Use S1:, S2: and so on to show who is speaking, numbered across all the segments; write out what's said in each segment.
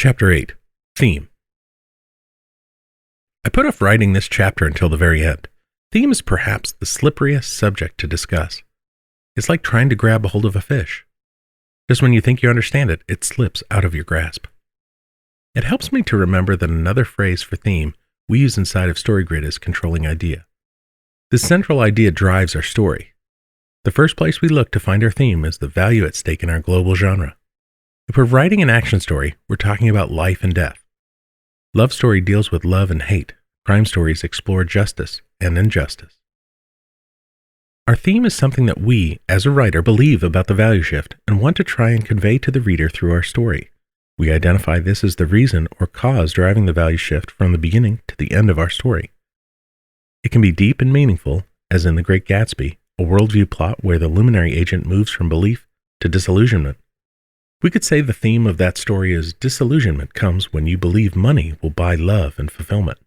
S1: Chapter 8. Theme. I put off writing this chapter until the very end. Theme is perhaps the slipperiest subject to discuss. It's like trying to grab a hold of a fish. Just when you think you understand it, it slips out of your grasp. It helps me to remember that another phrase for theme we use inside of StoryGrid is controlling idea. This central idea drives our story. The first place we look to find our theme is the value at stake in our global genre. If we're writing an action story, we're talking about life and death. Love story deals with love and hate. Crime stories explore justice and injustice. Our theme is something that we, as a writer, believe about the value shift and want to try and convey to the reader through our story. We identify this as the reason or cause driving the value shift from the beginning to the end of our story. It can be deep and meaningful, as in The Great Gatsby, a worldview plot where the luminary agent moves from belief to disillusionment. We could say the theme of that story is disillusionment comes when you believe money will buy love and fulfillment.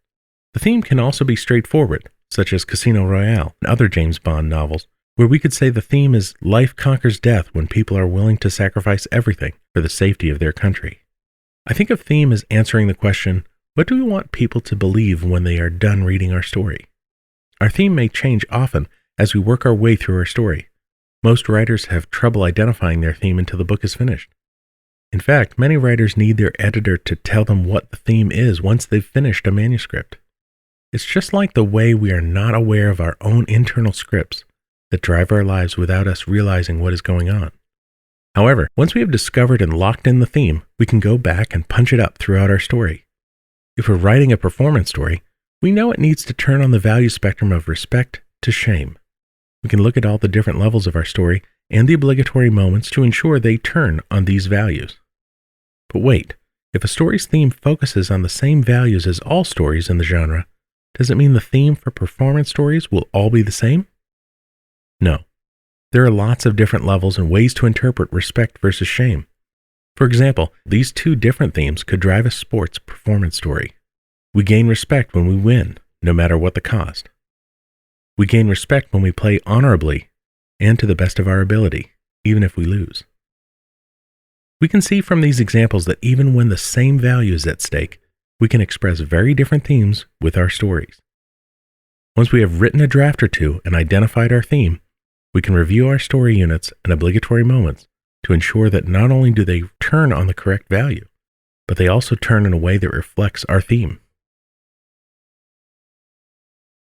S1: The theme can also be straightforward, such as Casino Royale and other James Bond novels, where we could say the theme is life conquers death when people are willing to sacrifice everything for the safety of their country. I think of theme as answering the question, what do we want people to believe when they are done reading our story? Our theme may change often as we work our way through our story. Most writers have trouble identifying their theme until the book is finished. In fact, many writers need their editor to tell them what the theme is once they've finished a manuscript. It's just like the way we are not aware of our own internal scripts that drive our lives without us realizing what is going on. However, once we have discovered and locked in the theme, we can go back and punch it up throughout our story. If we're writing a performance story, we know it needs to turn on the value spectrum of respect to shame. We can look at all the different levels of our story and the obligatory moments to ensure they turn on these values. But wait, if a story's theme focuses on the same values as all stories in the genre, does it mean the theme for performance stories will all be the same? No. There are lots of different levels and ways to interpret respect versus shame. For example, these two different themes could drive a sports performance story. We gain respect when we win, no matter what the cost. We gain respect when we play honorably and to the best of our ability, even if we lose. We can see from these examples that even when the same value is at stake, we can express very different themes with our stories. Once we have written a draft or two and identified our theme, we can review our story units and obligatory moments to ensure that not only do they turn on the correct value, but they also turn in a way that reflects our theme.